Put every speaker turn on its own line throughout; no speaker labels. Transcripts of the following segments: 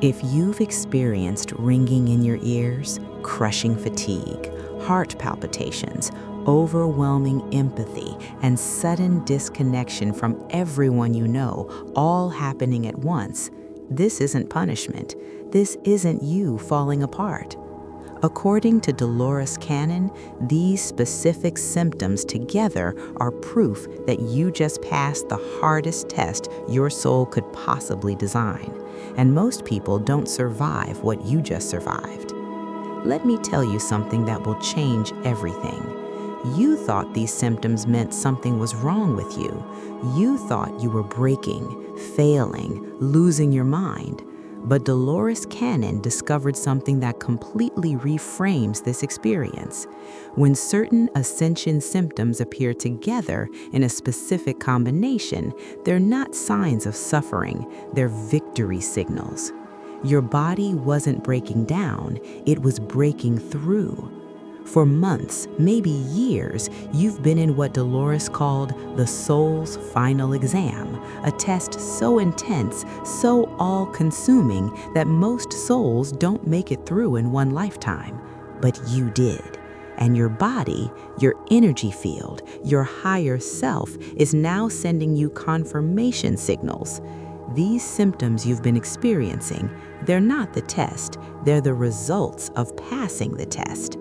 If you've experienced ringing in your ears, crushing fatigue, heart palpitations, overwhelming empathy, and sudden disconnection from everyone you know, all happening at once, this isn't punishment. This isn't you falling apart. According to Dolores Cannon, these specific symptoms together are proof that you just passed the hardest test your soul could possibly design. And most people don't survive what you just survived. Let me tell you something that will change everything. You thought these symptoms meant something was wrong with you. You thought you were breaking, failing, losing your mind. But Dolores Cannon discovered something that completely reframes this experience. When certain Ascension symptoms appear together in a specific combination, they're not signs of suffering, they're victory signals. Your body wasn't breaking down, it was breaking through. For months, maybe years, you've been in what Dolores called the soul's final exam, a test so intense, so all-consuming that most souls don't make it through in one lifetime. But you did. And your body, your energy field, your higher self is now sending you confirmation signals. These symptoms you've been experiencing, they're not the test, they're the results of passing the test.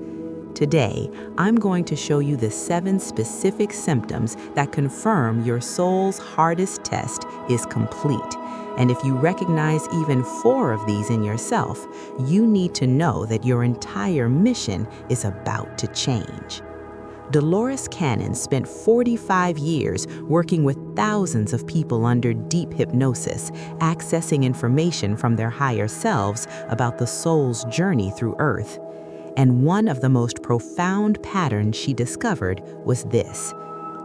Today, I'm going to show you the 7 specific symptoms that confirm your soul's hardest test is complete. And if you recognize even 4 of these in yourself, you need to know that your entire mission is about to change. Dolores Cannon spent 45 years working with thousands of people under deep hypnosis, accessing information from their higher selves about the soul's journey through Earth. And one of the most profound patterns she discovered was this.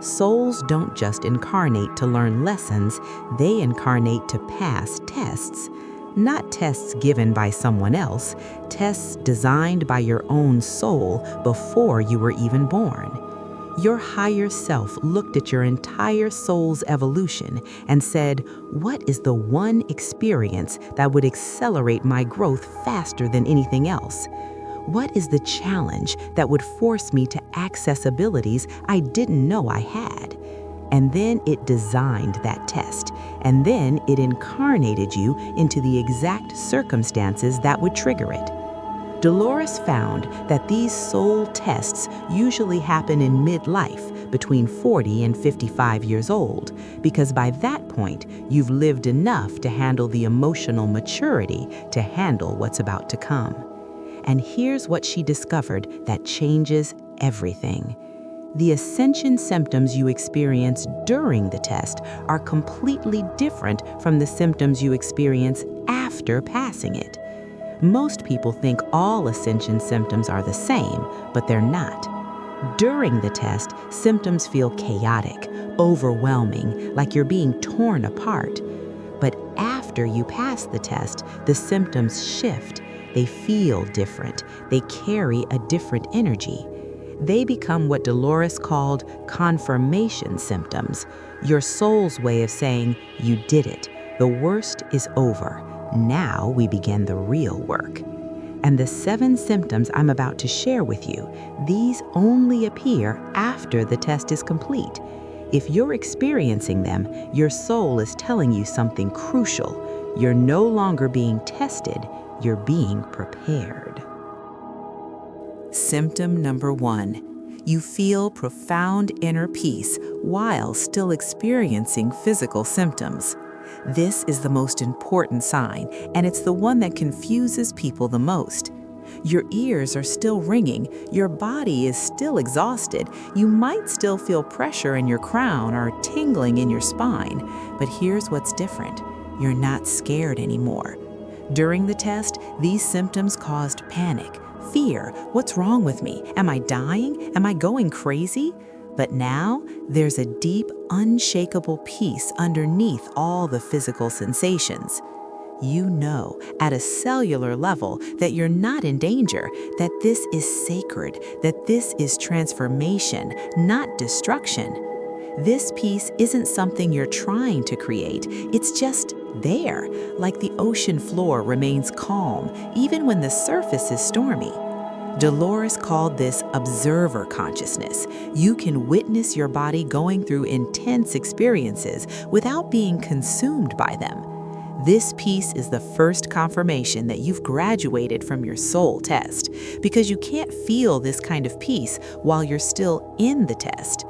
Souls don't just incarnate to learn lessons, they incarnate to pass tests. Not tests given by someone else, tests designed by your own soul before you were even born. Your higher self looked at your entire soul's evolution and said, "What is the one experience that would accelerate my growth faster than anything else? What is the challenge that would force me to access abilities I didn't know I had?" And then it designed that test, and then it incarnated you into the exact circumstances that would trigger it. Dolores found that these soul tests usually happen in midlife, between 40 and 55 years old, because by that point, you've lived enough to handle the emotional maturity to handle what's about to come. And here's what she discovered that changes everything. The Ascension symptoms you experience during the test are completely different from the symptoms you experience after passing it. Most people think all Ascension symptoms are the same, but they're not. During the test, symptoms feel chaotic, overwhelming, like you're being torn apart. But after you pass the test, the symptoms shift. They feel different. They carry a different energy. They become what Dolores called confirmation symptoms, your soul's way of saying, "You did it. The worst is over. Now we begin the real work." And the 7 symptoms I'm about to share with you, these only appear after the test is complete. If you're experiencing them, your soul is telling you something crucial. You're no longer being tested. You're being prepared. Symptom number 1. You feel profound inner peace while still experiencing physical symptoms. This is the most important sign, and it's the one that confuses people the most. Your ears are still ringing, your body is still exhausted, you might still feel pressure in your crown or tingling in your spine, but here's what's different. You're not scared anymore. During the test, these symptoms caused panic, fear. What's wrong with me? Am I dying? Am I going crazy? But now, there's a deep, unshakable peace underneath all the physical sensations. You know, at a cellular level, that you're not in danger, that this is sacred, that this is transformation, not destruction. This peace isn't something you're trying to create, it's just there, like the ocean floor remains calm even when the surface is stormy. Dolores called this observer consciousness. You can witness your body going through intense experiences without being consumed by them. This piece is the first confirmation that you've graduated from your soul test, because you can't feel this kind of peace while you're still in the test.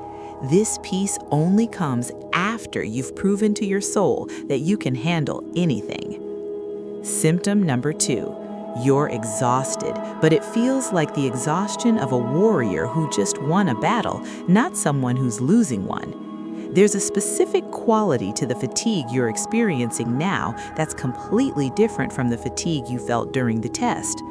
This peace only comes after you've proven to your soul that you can handle anything. Symptom number 2. You're exhausted, but it feels like the exhaustion of a warrior who just won a battle, not someone who's losing one. There's a specific quality to the fatigue you're experiencing now that's completely different from the fatigue you felt during the test.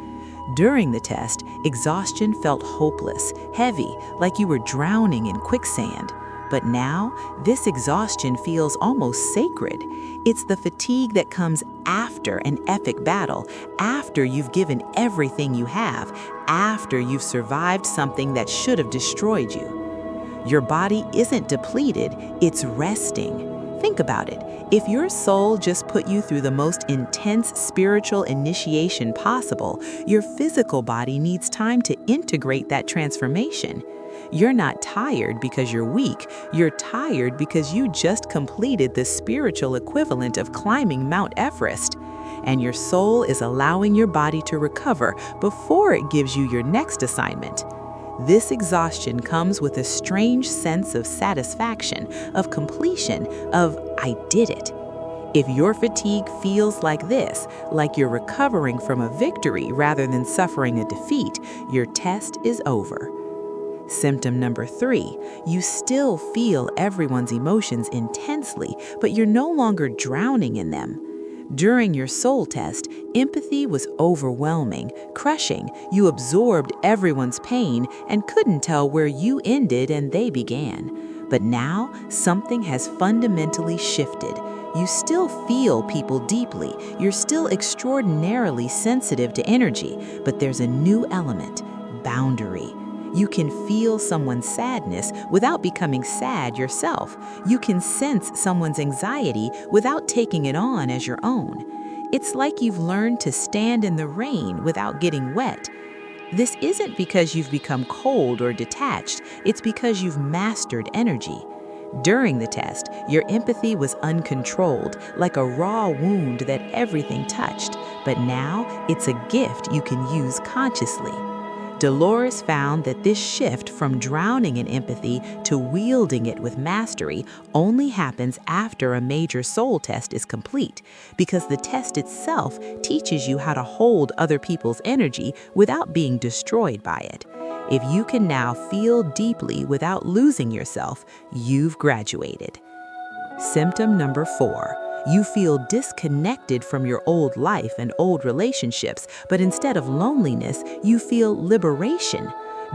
During the test, exhaustion felt hopeless, heavy, like you were drowning in quicksand. But now, this exhaustion feels almost sacred. It's the fatigue that comes after an epic battle, after you've given everything you have, after you've survived something that should have destroyed you. Your body isn't depleted, it's resting. Think about it. If your soul just put you through the most intense spiritual initiation possible, your physical body needs time to integrate that transformation. You're not tired because you're weak. You're tired because you just completed the spiritual equivalent of climbing Mount Everest. And your soul is allowing your body to recover before it gives you your next assignment. This exhaustion comes with a strange sense of satisfaction, of completion, of "I did it." If your fatigue feels like this, like you're recovering from a victory rather than suffering a defeat, your test is over. Symptom number 3, you still feel everyone's emotions intensely, but you're no longer drowning in them. During your soul test, empathy was overwhelming, crushing. You absorbed everyone's pain and couldn't tell where you ended and they began. But now, something has fundamentally shifted. You still feel people deeply. You're still extraordinarily sensitive to energy, but there's a new element: boundary. You can feel someone's sadness without becoming sad yourself. You can sense someone's anxiety without taking it on as your own. It's like you've learned to stand in the rain without getting wet. This isn't because you've become cold or detached, it's because you've mastered energy. During the test, your empathy was uncontrolled, like a raw wound that everything touched. But now, it's a gift you can use consciously. Dolores found that this shift from drowning in empathy to wielding it with mastery only happens after a major soul test is complete, because the test itself teaches you how to hold other people's energy without being destroyed by it. If you can now feel deeply without losing yourself, you've graduated. Symptom number 4. You feel disconnected from your old life and old relationships, but instead of loneliness, you feel liberation.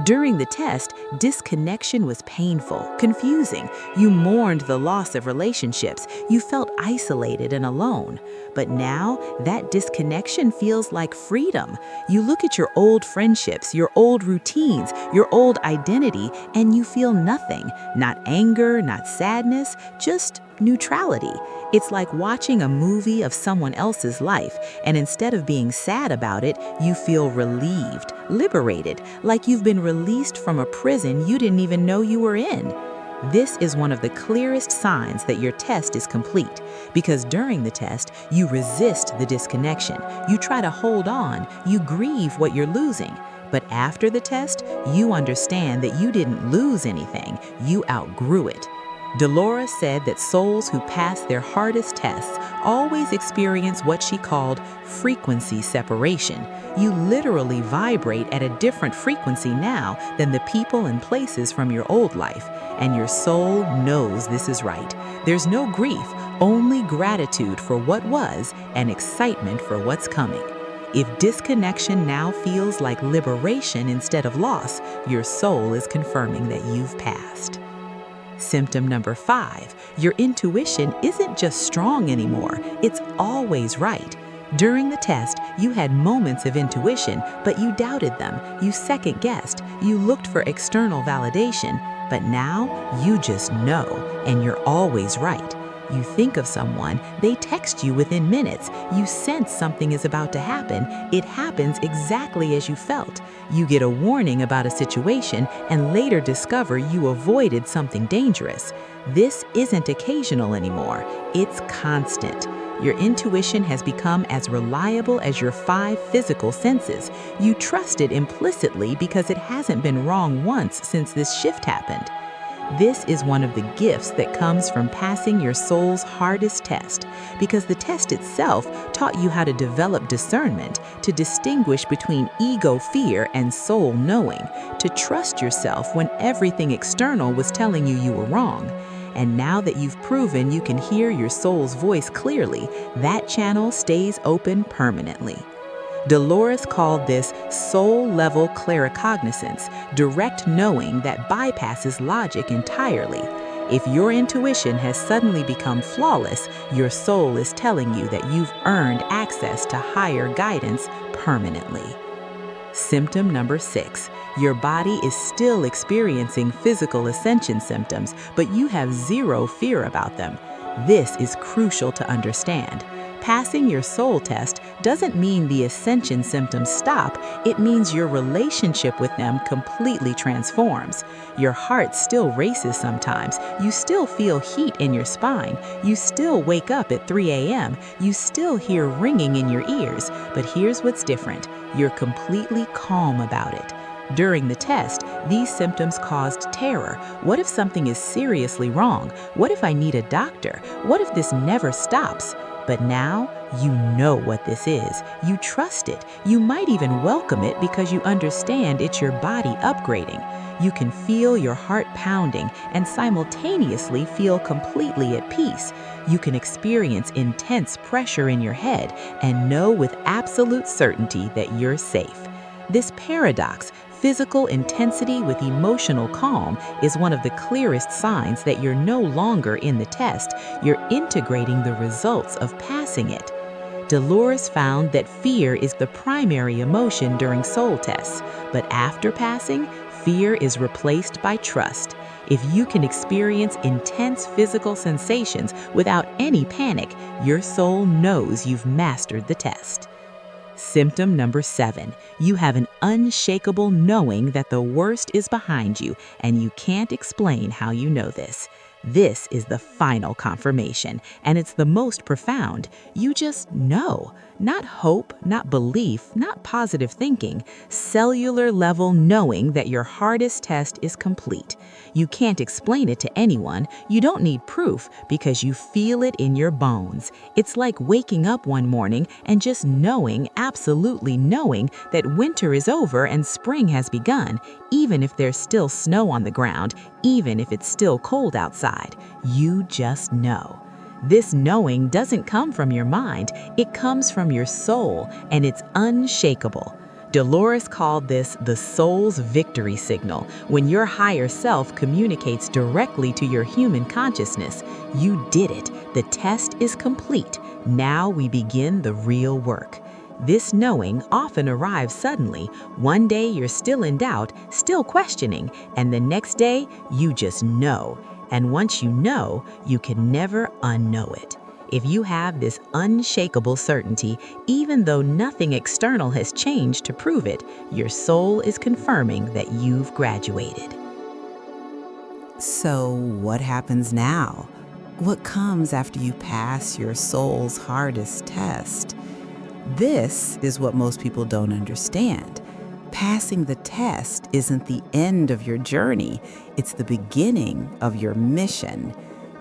During the test, disconnection was painful, confusing. You mourned the loss of relationships. You felt isolated and alone. But now, that disconnection feels like freedom. You look at your old friendships, your old routines, your old identity, and you feel nothing. Not anger, not sadness, just neutrality. It's like watching a movie of someone else's life, and instead of being sad about it, you feel relieved, liberated, like you've been released from a prison you didn't even know you were in. This is one of the clearest signs that your test is complete, because during the test, you resist the disconnection. You try to hold on, you grieve what you're losing. But after the test, you understand that you didn't lose anything, you outgrew it. Dolores said that souls who pass their hardest tests always experience what she called frequency separation. You literally vibrate at a different frequency now than the people and places from your old life, and your soul knows this is right. There's no grief, only gratitude for what was and excitement for what's coming. If disconnection now feels like liberation instead of loss, your soul is confirming that you've passed. Symptom number 5, your intuition isn't just strong anymore, it's always right. During the test, you had moments of intuition, but you doubted them, you second-guessed, you looked for external validation. But now you just know, and you're always right. You think of someone, they text you within minutes. You sense something is about to happen. It happens exactly as you felt. You get a warning about a situation and later discover you avoided something dangerous. This isn't occasional anymore. It's constant. Your intuition has become as reliable as your 5 physical senses. You trust it implicitly because it hasn't been wrong once since this shift happened. This is one of the gifts that comes from passing your soul's hardest test, because the test itself taught you how to develop discernment, to distinguish between ego fear and soul knowing, to trust yourself when everything external was telling you you were wrong. And now that you've proven you can hear your soul's voice clearly, that channel stays open permanently. Dolores called this soul-level claircognizance, direct knowing that bypasses logic entirely. If your intuition has suddenly become flawless, your soul is telling you that you've earned access to higher guidance permanently. Symptom number 6. Your body is still experiencing physical ascension symptoms, but you have zero fear about them. This is crucial to understand. Passing your soul test doesn't mean the ascension symptoms stop, it means your relationship with them completely transforms. Your heart still races sometimes, you still feel heat in your spine, you still wake up at 3 a.m., you still hear ringing in your ears, but here's what's different: you're completely calm about it. During the test, these symptoms caused terror. What if something is seriously wrong? What if I need a doctor? What if this never stops? But now, you know what this is. You trust it. You might even welcome it because you understand it's your body upgrading. You can feel your heart pounding and simultaneously feel completely at peace. You can experience intense pressure in your head and know with absolute certainty that you're safe. This paradox, physical intensity with emotional calm, is one of the clearest signs that you're no longer in the test, you're integrating the results of passing it. Dolores found that fear is the primary emotion during soul tests, but after passing, fear is replaced by trust. If you can experience intense physical sensations without any panic, your soul knows you've mastered the test. Symptom number 7. You have an unshakable knowing that the worst is behind you, and you can't explain how you know this. This is the final confirmation, and it's the most profound. You just know. Not hope, not belief, not positive thinking. Cellular level knowing that your hardest test is complete. You can't explain it to anyone. You don't need proof because you feel it in your bones. It's like waking up one morning and just knowing, absolutely knowing, that winter is over and spring has begun, even if there's still snow on the ground, even if it's still cold outside. You just know. This knowing doesn't come from your mind, it comes from your soul, and it's unshakable. Dolores called this the soul's victory signal. When your higher self communicates directly to your human consciousness, you did it. The test is complete. Now we begin the real work. This knowing often arrives suddenly. One day you're still in doubt, still questioning, and the next day you just know. And once you know, you can never unknow it. If you have this unshakable certainty, even though nothing external has changed to prove it, your soul is confirming that you've graduated. So what happens now? What comes after you pass your soul's hardest test? This is what most people don't understand. Passing the test isn't the end of your journey, it's the beginning of your mission.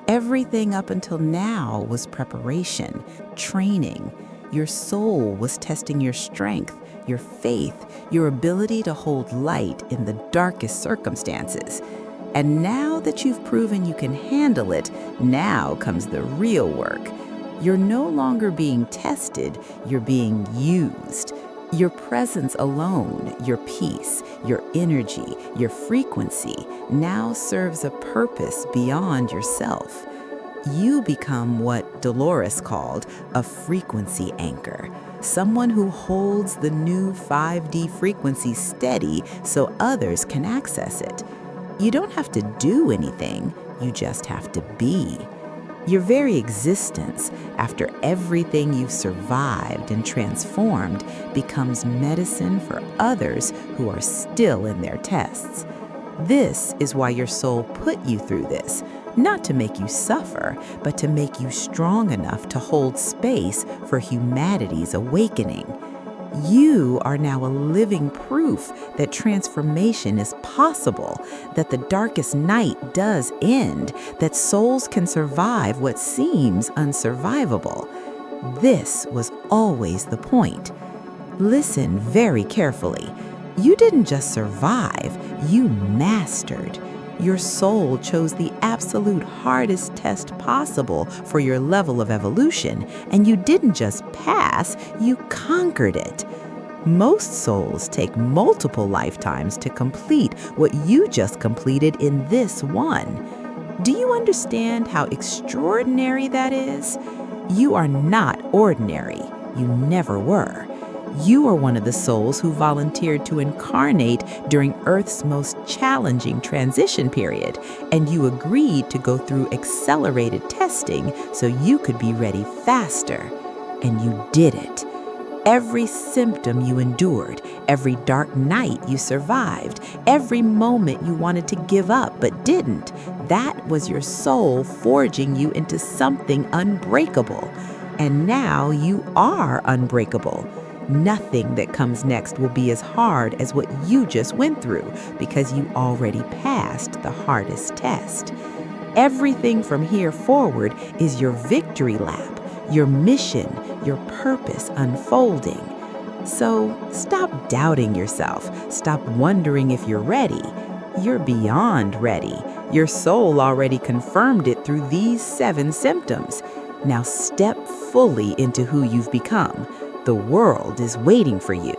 Everything up until now was preparation, training. Your soul was testing your strength, your faith, your ability to hold light in the darkest circumstances. And now that you've proven you can handle it, now comes the real work. You're no longer being tested, you're being used. Your presence alone, your peace, your energy, your frequency now serves a purpose beyond yourself. You become what Dolores called a frequency anchor, someone who holds the new 5D frequency steady so others can access it. You don't have to do anything, you just have to be. Your very existence, after everything you've survived and transformed, becomes medicine for others who are still in their tests. This is why your soul put you through this, not to make you suffer, but to make you strong enough to hold space for humanity's awakening. You are now a living proof that transformation is possible, that the darkest night does end, that souls can survive what seems unsurvivable. This was always the point. Listen very carefully. You didn't just survive, you mastered. Your soul chose the absolute hardest test possible for your level of evolution, and you didn't just pass, you conquered it. Most souls take multiple lifetimes to complete what you just completed in this one. Do you understand how extraordinary that is? You are not ordinary. You never were. You are one of the souls who volunteered to incarnate during Earth's most challenging transition period, and you agreed to go through accelerated testing so you could be ready faster. And you did it. Every symptom you endured, every dark night you survived, every moment you wanted to give up but didn't, that was your soul forging you into something unbreakable. And now you are unbreakable. Nothing that comes next will be as hard as what you just went through because you already passed the hardest test. Everything from here forward is your victory lap, your mission, your purpose unfolding. So stop doubting yourself. Stop wondering if you're ready. You're beyond ready. Your soul already confirmed it through these 7 symptoms. Now step fully into who you've become. The world is waiting for you.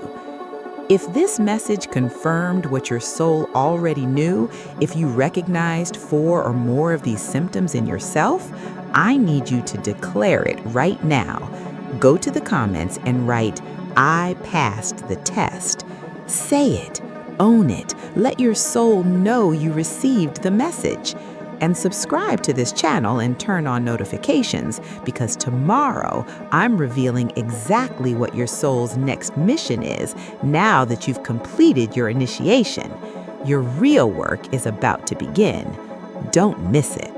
If this message confirmed what your soul already knew, if you recognized 4 or more of these symptoms in yourself, I need you to declare it right now. Go to the comments and write, "I passed the test." Say it, own it, let your soul know you received the message. And subscribe to this channel and turn on notifications because tomorrow I'm revealing exactly what your soul's next mission is now that you've completed your initiation. Your real work is about to begin. Don't miss it.